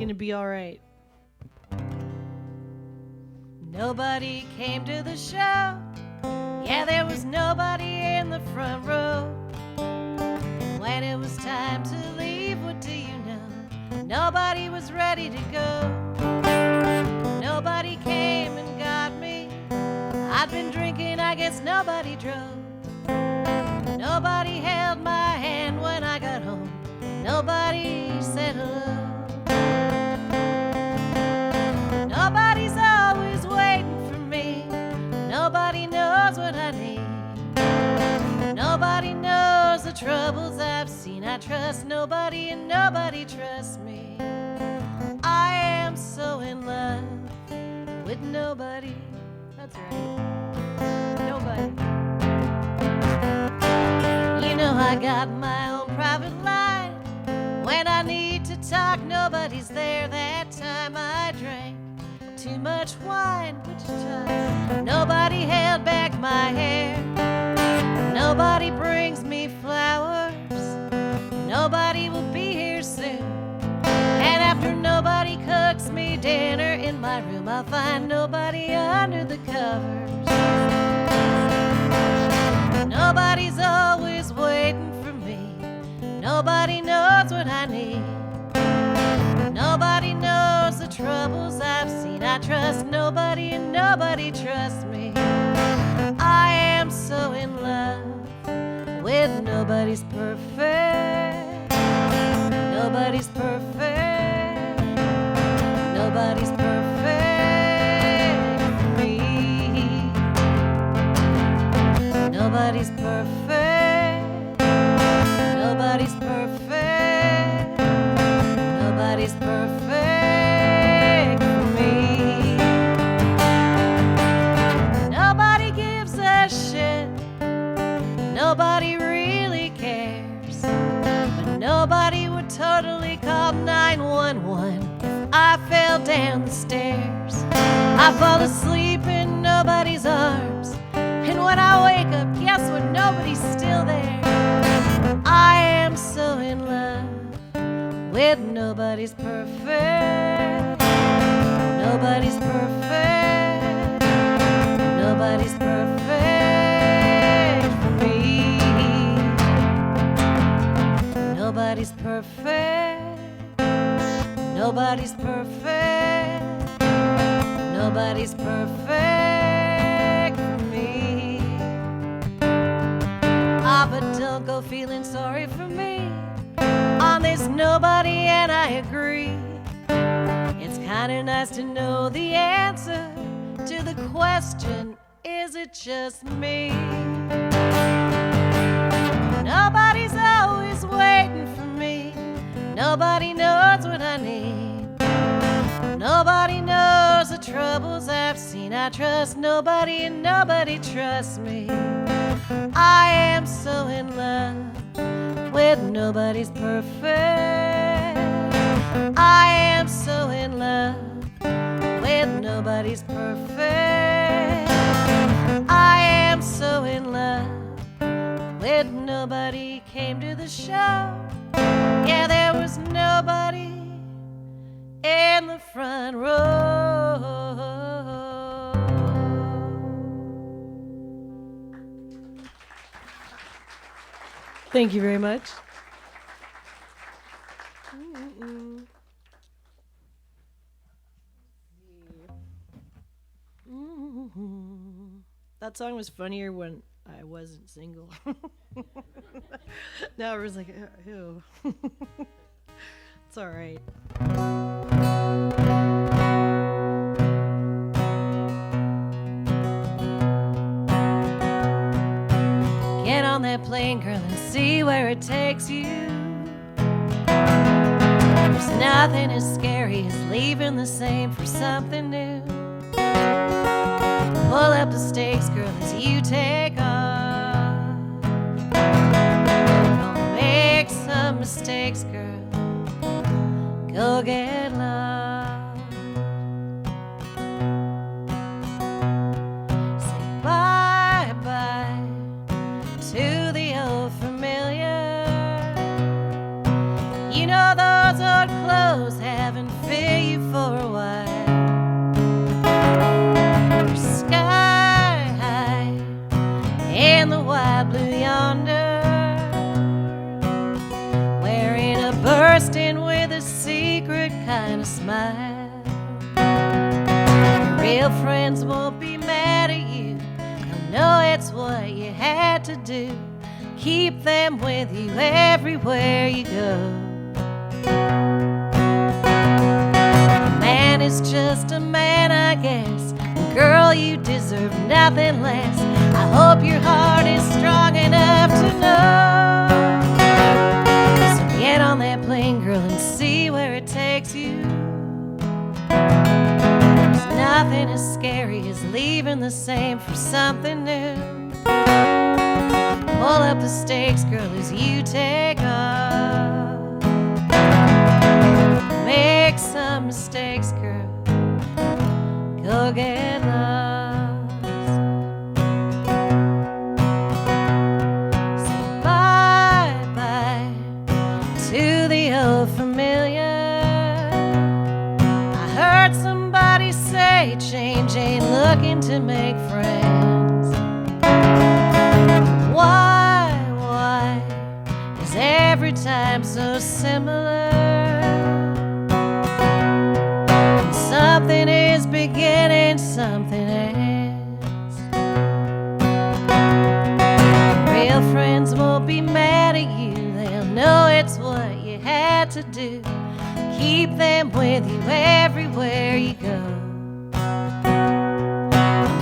gonna be all right. Nobody came to the show. Yeah, there was nobody in the front row. When it was time to leave, what do you know? Nobody was ready to go. Nobody came and got me. I'd been drinking, I guess nobody drove. Nobody held my hand when I got home. Nobody said hello. Nobody's always waiting for me. Nobody knows what I need. Nobody knows the troubles I've seen. I trust nobody and nobody trusts me. I am so in love with nobody. That's right. Nobody. You know I got my own private line. When I need to talk, nobody's there. That time I drank too much wine, which time nobody held back my hair. Nobody brings me flowers. Nobody will be here soon. And after nobody cooks me dinner in my room, I'll find nobody under the covers. Nobody's always waiting for me. Nobody knows what I need. Nobody knows the troubles I've seen. I trust nobody and nobody trusts me. I am so in love with nobody's perfect. Nobody's perfect. Nobody's perfect for me. Nobody's perfect. Nobody's perfect. Nobody's perfect for me. Nobody gives a shit. Nobody really cares. But nobody would totally call 911 if I fell down the stairs. I fall asleep in nobody's arms. And when I wake up, guess what? Nobody's still there. I am so in love with nobody's perfect. Nobody's perfect. Nobody's perfect for me. Nobody's perfect. Nobody's perfect. Nobody's perfect for me. Ah, but don't go feeling sorry for me. On this nobody, and I agree. It's kinda nice to know the answer to the question, is it just me? Nobody's always waiting for me. Nobody knows what I need. Nobody knows the troubles I've seen. I trust nobody and nobody trusts me. I am so in love with nobody's perfect. I am so in love with nobody's perfect. I am so in love with nobody came to the show. Yeah, there was nobody in the front row. Thank you very much. That song was funnier when I wasn't single. Now it was like, ew. It's all right. Get on that plane, girl, and see where it takes you. There's nothing as scary as leaving the same for something new. Pull up the stakes, girl, as you take off. Don't make some mistakes, girl. Go get lost. Say bye-bye to the old familiar. You know those old clothes those haven't fit you for a while. You're sky high in the wide blue yonder, wearing a bursting with a secret kind of smile. Your real friends won't be mad at you, they'll know it's what you had to do. Keep them with you everywhere you go. A man is just a man, I guess. And girl, you deserve nothing less. I hope your heart is strong enough to know. So get on that plane, girl, and see where it takes you. There's nothing as scary as leaving the same for something new. Pull up the stakes, girl, as you take off. Make some mistakes, girl. Go get lost. Say bye-bye to the old familiar. I heard somebody say change ain't looking to make friends. Why is every time so similar? And something is beginning, something ends. Real friends won't be mad at you, they'll know it's what you had to do. Keep them with you everywhere you go. A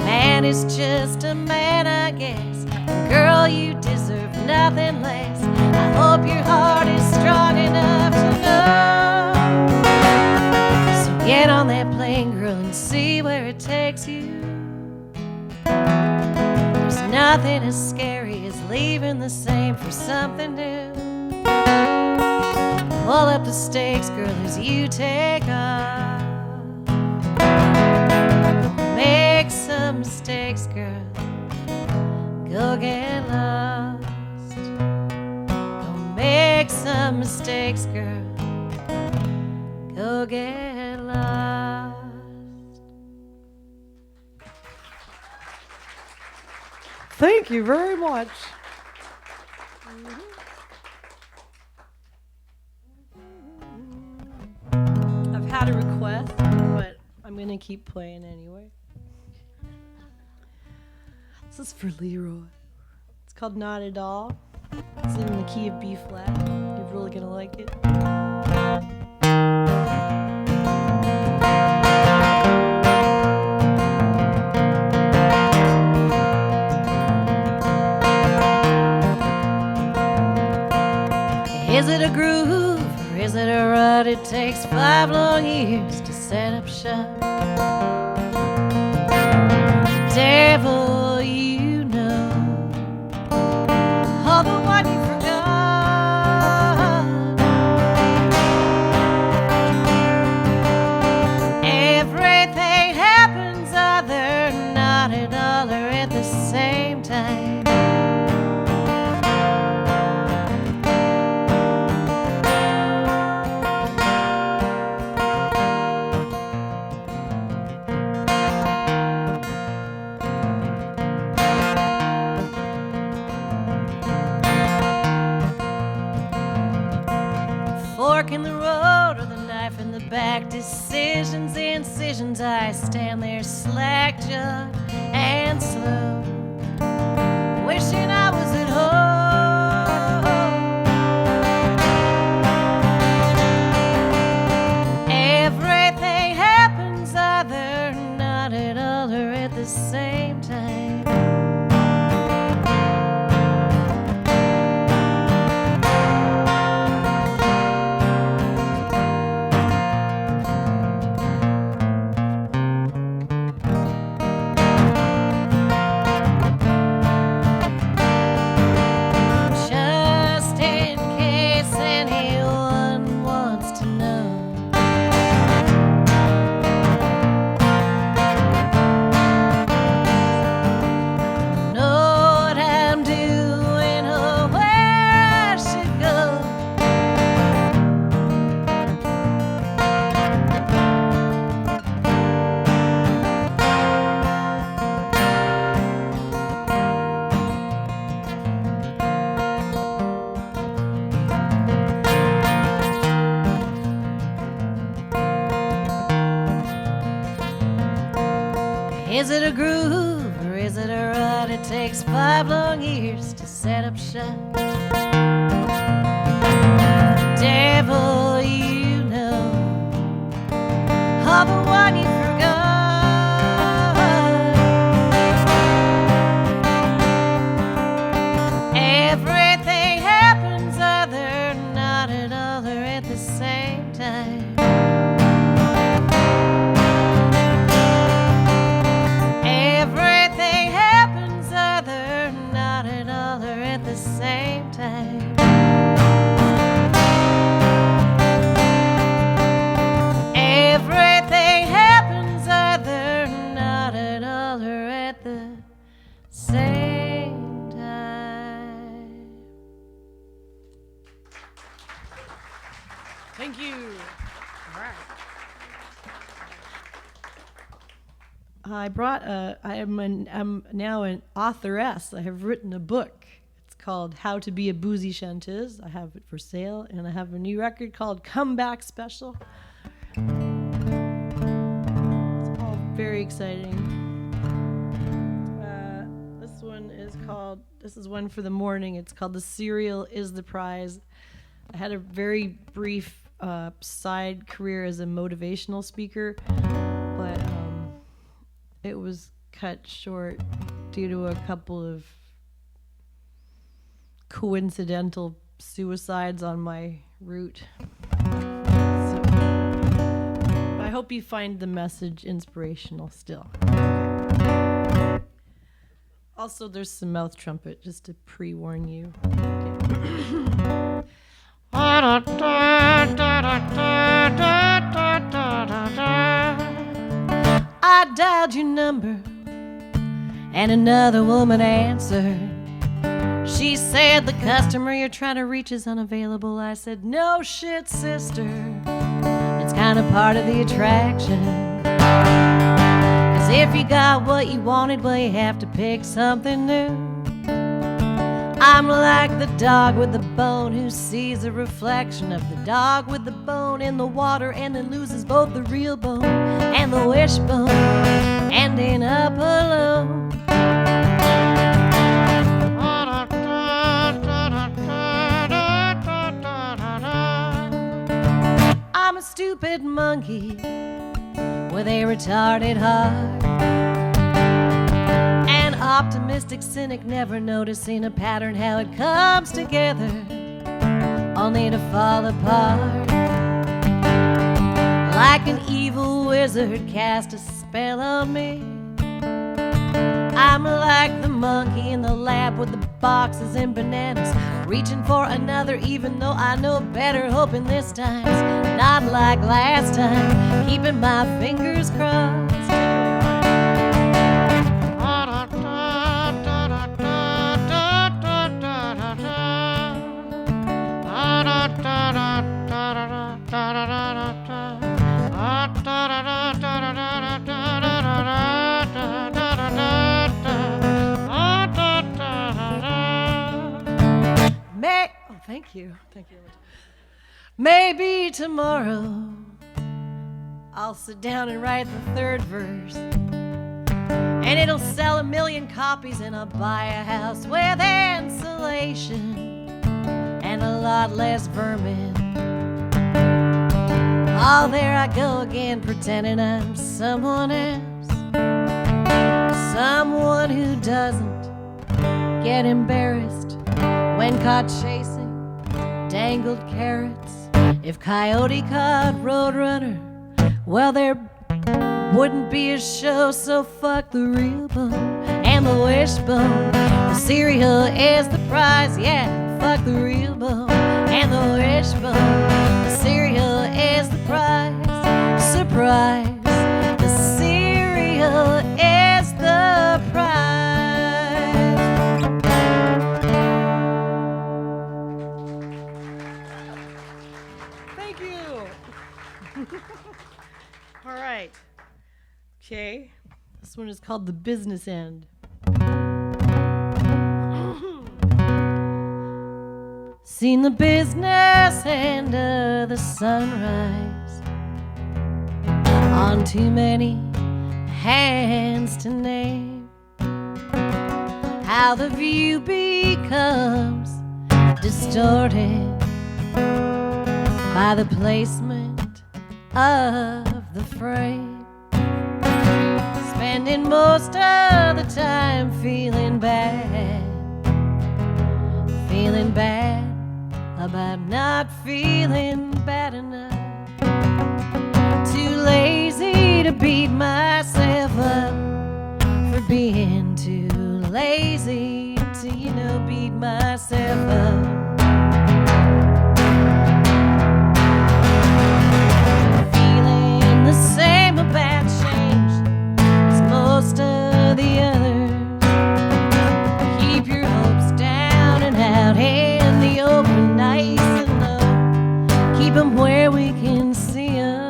man is just a man, I guess. Girl, you deserve nothing less. I hope your heart is strong enough to know. So get on that plane, girl, and see where it takes you. There's nothing as scary as leaving the same for something new. Pull up the stakes, girl, as you take off. Make some mistakes, girl. Go get lost. Don't make some mistakes, girl. Go get lost. Thank you very much. I've had a request, but I'm going to keep playing anyway. This is for Leroy. It's called Not at All. It's in the key of B flat. You're really gonna like it. Is it a groove or is it a rut? It takes 5 long years to set up shop. Devil, you know, all the one you forgot. Everything happens other, not at all, or at the same time. Fork in the road or the knife in the back, decisions, incisions. I stand there slack-jawed and slow, wishing I was at home. Everything happens either, not at all, or at the same time. Is it a groove or is it a rut? It takes 5 long years to set up shop. Devil, you know, of the one you forgot. Everything happens other, not another at the same time. Everything happens other, not another at the same time. Everything happens other, not another at the same time. Thank you. All right. I'm now an authoress. I have written a book. It's called How to Be a Boozy Chanteuse. I have it for sale, and I have a new record called Comeback Special. It's all very exciting. This is one for the morning. It's called The Serial is the Prize. I had a very brief side career as a motivational speaker, but it was cut short due to a couple of coincidental suicides on my route. So, I hope you find the message inspirational still. Also, there's some mouth trumpet, just to pre-warn you. Okay. I dialed your number, and another woman answered. She said, the customer you're trying to reach is unavailable. I said, no shit, sister. It's kind of part of the attraction. 'Cause if you got what you wanted, well, you have to pick something new. I'm like the dog with the bone who sees a reflection of the dog with the bone in the water and then loses both the real bone and the wishbone, ending up alone. I'm a stupid monkey with a retarded heart, an optimistic cynic never noticing a pattern, how it comes together only to fall apart. Like an evil wizard cast a spell on me. I'm like the monkey in the lab with the boxes and bananas, reaching for another even though I know better, hoping this time's not like last time, keeping my fingers crossed. Thank you. Thank you. Maybe tomorrow I'll sit down and write the third verse, and it'll sell 1 million copies, and I'll buy a house with insulation and a lot less vermin. Oh, there I go again, pretending I'm someone else, someone who doesn't get embarrassed when caught chasing dangled carrots. If Coyote caught Roadrunner, well, there wouldn't be a show, so fuck the real bone and the wishbone. The cereal is the prize, yeah, fuck the real bone and the wishbone. The cereal is the prize, surprise. The cereal is the prize. All right. Okay. This one is called The Business End. Seen the business end of the sunrise on too many hands to name. How the view becomes distorted by the placement of the frame. Spending most of the time feeling bad about not feeling bad enough. Too lazy to beat myself up for being too lazy to, beat myself up. Feeling the same about change as most of the others. Keep your hopes down and out in the open, nice and low. Keep them where we can see them.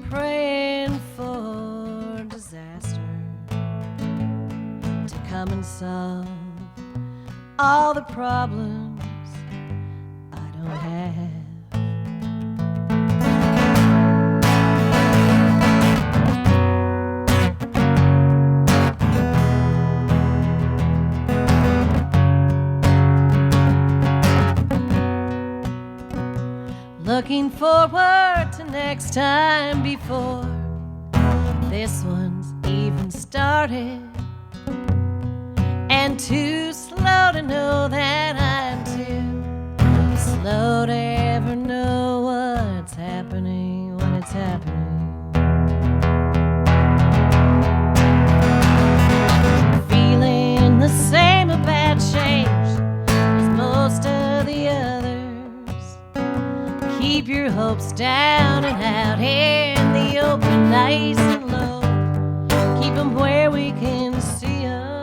Praying for disaster to come and solve all the problems I don't have. Looking forward to next time before this one's even started, and too slow to know that I'm too slow to ever know what's happening when it's happening. Feeling the same about change as most of the others. Keep your hopes down and out in the open, nice and low. Keep them where we can see them.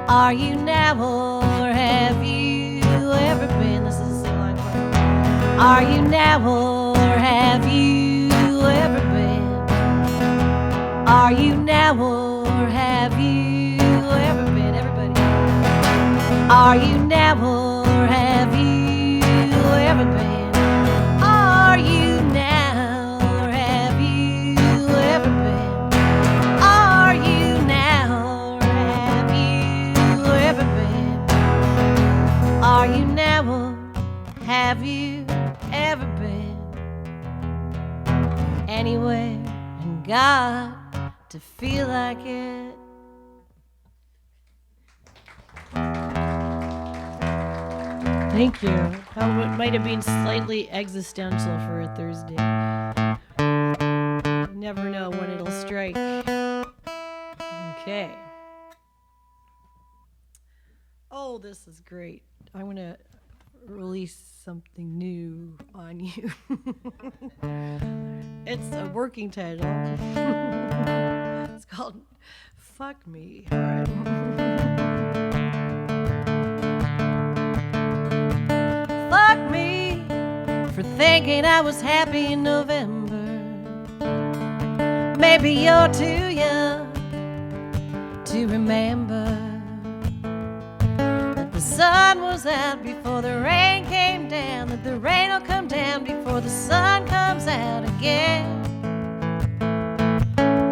Are you now or have you ever been? This is a line for you. Are you now or have you ever been? Are you now or have you ever been? Everybody. Are you now or have you ever been? Are you now or have you ever been? Are you now or have you ever been? Are you now or have you ever been? Anywhere and got to feel like it. Thank you. It might have been slightly existential for a Thursday. You never know when it'll strike. Okay. Oh, this is great. I'm going to release something new on you. It's a working title. It's called Fuck Me. All right. Fuck me for thinking I was happy in November. Maybe you're too young to remember that the sun was out before the rain came down, that the rain will come down before the sun comes out again.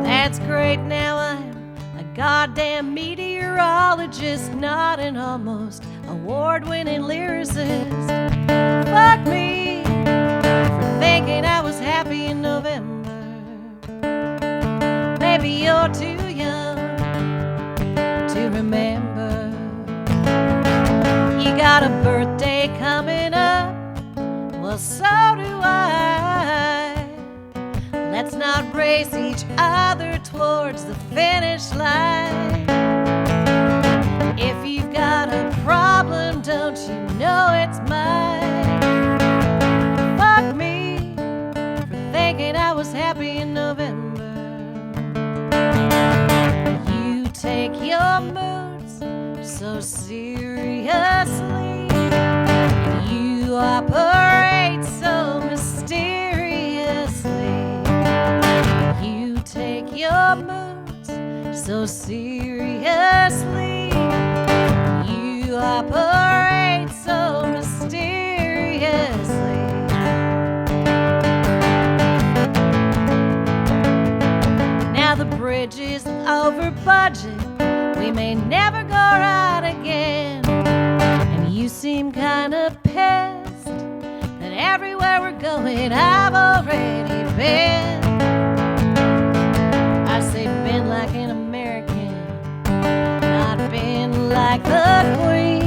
That's great, now I'm a goddamn meteorologist, not an almost award-winning lyricist. Fuck me for thinking I was happy in November. Maybe you're too young to remember. You got a birthday coming up, well so do I. Let's not race each other towards the finish line. If you've got a problem, don't you know it's mine? Fuck me for thinking I was happy in November. You take your moods so seriously, and you operate so mysteriously. You take your moods so seriously, you operate so mysteriously. bridge is over budget. We may never go right again. And you seem kind of pissed that everywhere we're going I've already been. I say been like an American, not been like the Queen.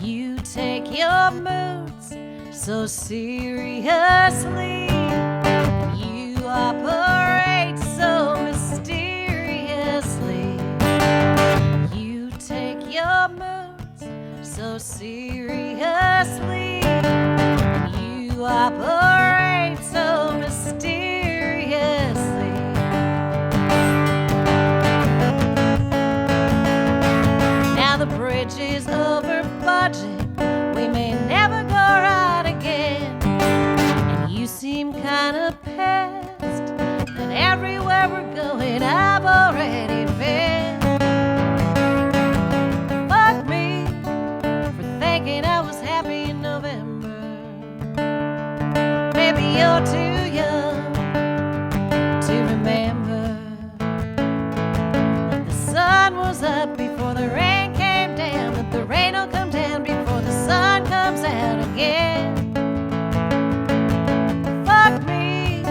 You take your moods so seriously. You operate so mysteriously. You take your moods so seriously. You operate so mysteriously. Now the bridge is over budget. We may never go right again. And you seem kind of pissed that everywhere we're going I've already been. Fuck me for thinking I was happy in November. Maybe you're too young to remember that the sun was up before the rain came down, that the rain will come down before the sun comes out again. Fuck me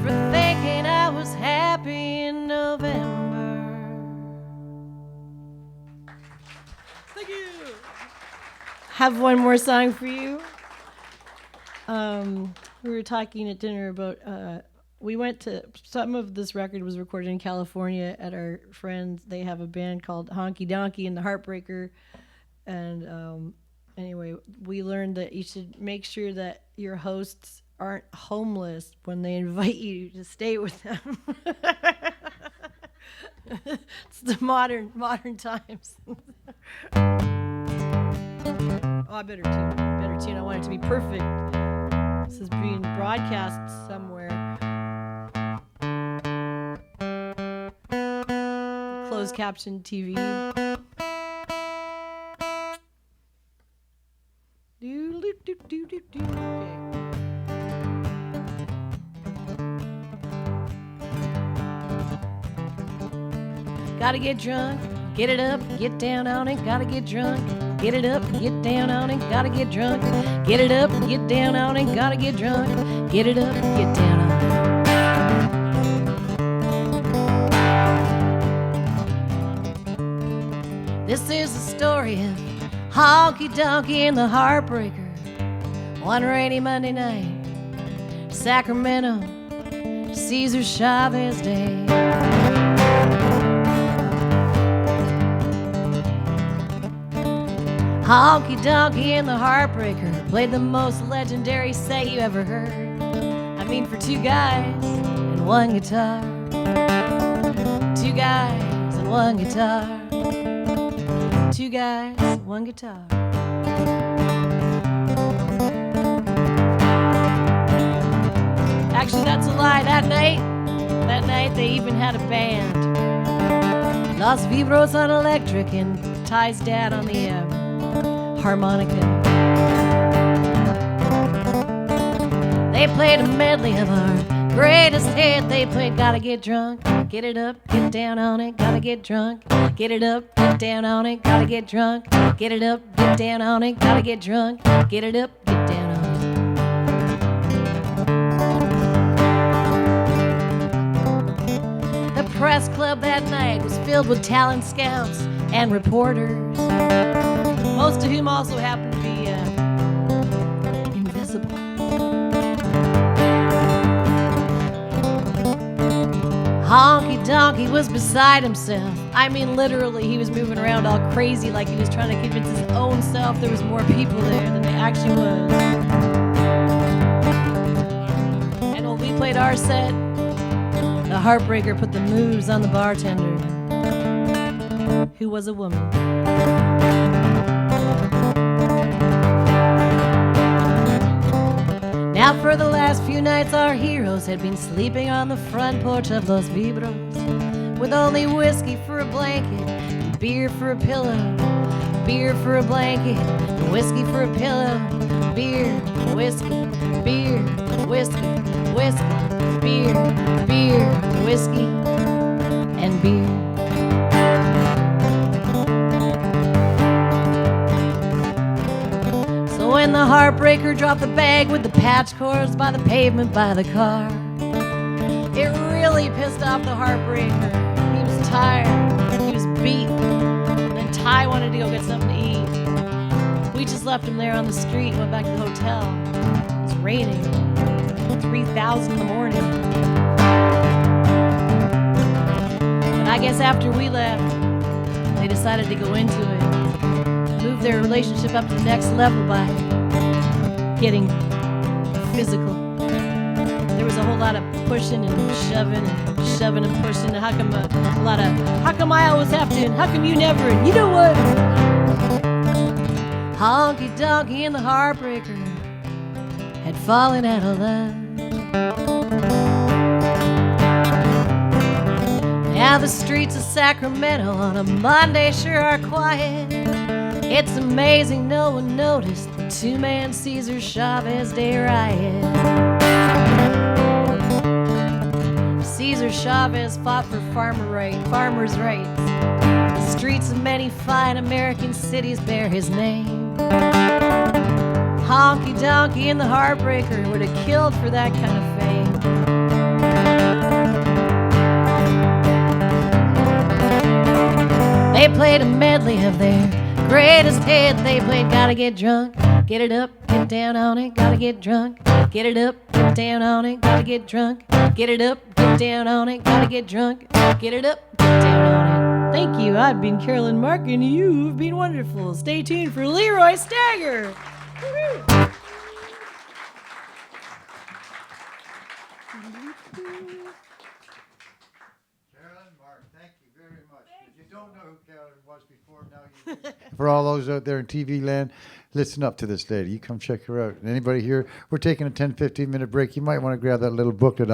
for thinking I was happy in November. Thank you. Have one more song for you. We were talking at dinner about we went to, some of this record was recorded in California at our friends. They have a band called Honky Donkey and the Heartbreaker. And anyway, we learned that you should make sure that your hosts aren't homeless when they invite you to stay with them. It's the modern times. Oh, I better tune. I want it to be perfect. This is being broadcast somewhere. Closed caption TV. Okay. Gotta get drunk, get it up, get down on it. Gotta get drunk, get it up, get down on it. Gotta get drunk, get it up, get down on it. Gotta get drunk, get it up, get down on it. This is the story of Honky Donkey and the Heartbreaker. One rainy Monday night, Sacramento, Cesar Chavez Day. Honky Donkey and the Heartbreaker played the most legendary set you ever heard. I mean, for two guys and one guitar. Two guys and one guitar. Two guys, one guitar. Actually, that's a lie. That night they even had a band. Los Vibros on electric and Ty's dad on the harmonica. They played a medley of our greatest hit. They played Gotta Get Drunk, Get It Up, Get Down on It. Gotta get drunk, get it up, get down on it. Gotta get drunk, get it up, get down on it. Gotta get drunk, get it up, get down on it. The press club that night was filled with talent scouts and reporters, most of whom also happened to be invisible. Honky Donkey was beside himself. I mean, literally, he was moving around all crazy like he was trying to convince his own self there was more people there than there actually was. And when we played our set, the Heartbreaker put the moves on the bartender, who was a woman. Now for the last few nights our heroes had been sleeping on the front porch of Los Vibros with only whiskey for a blanket and beer for a pillow. Beer for a blanket and whiskey for a pillow. Beer, whiskey, beer, whiskey, whiskey, beer, beer, whiskey, and beer. So when the heartbreaker dropped the bag with the patch cords by the pavement by the car, it really pissed off the heartbreaker. He was tired, he was beat, and then Ty wanted to go get something to eat. We just left him there on the street and went back to the hotel. It was raining, 3,000 in the morning. But I guess after we left, they decided to go into it, move their relationship up to the next level by getting physical. There was a whole lot of pushing and shoving and shoving and pushing. How come I always have to, and how come you never? And you know what? Honky Donkey and the Heartbreaker had fallen out of love. Now the streets of Sacramento on a Monday sure are quiet. It's amazing no one noticed the two-man Cesar Chavez Day riot. Cesar Chavez fought for farmers' rights. The streets of many fine American cities bear his name. Honky Donkey and the Heartbreaker would have killed for that kind of fame. They played a medley of their greatest hits. They played Gotta Get Drunk, Get It Up, Get Down on It, Gotta Get Drunk, Get It Up, Get Down on It, Gotta Get Drunk, Get It Up, Get Down on It, Gotta Get Drunk, Get It Up, Get Down on It. Thank you. I've been Carolyn Mark, and you've been wonderful. Stay tuned for Leroy Stagger. Woo-hoo. Carolyn Mark, thank you very much. If you don't know who Carolyn was before, now you do. For all those out there in TV land, listen up to this lady. You come check her out. And anybody here, we're taking a 10-15 minute break. You might want to grab that little booklet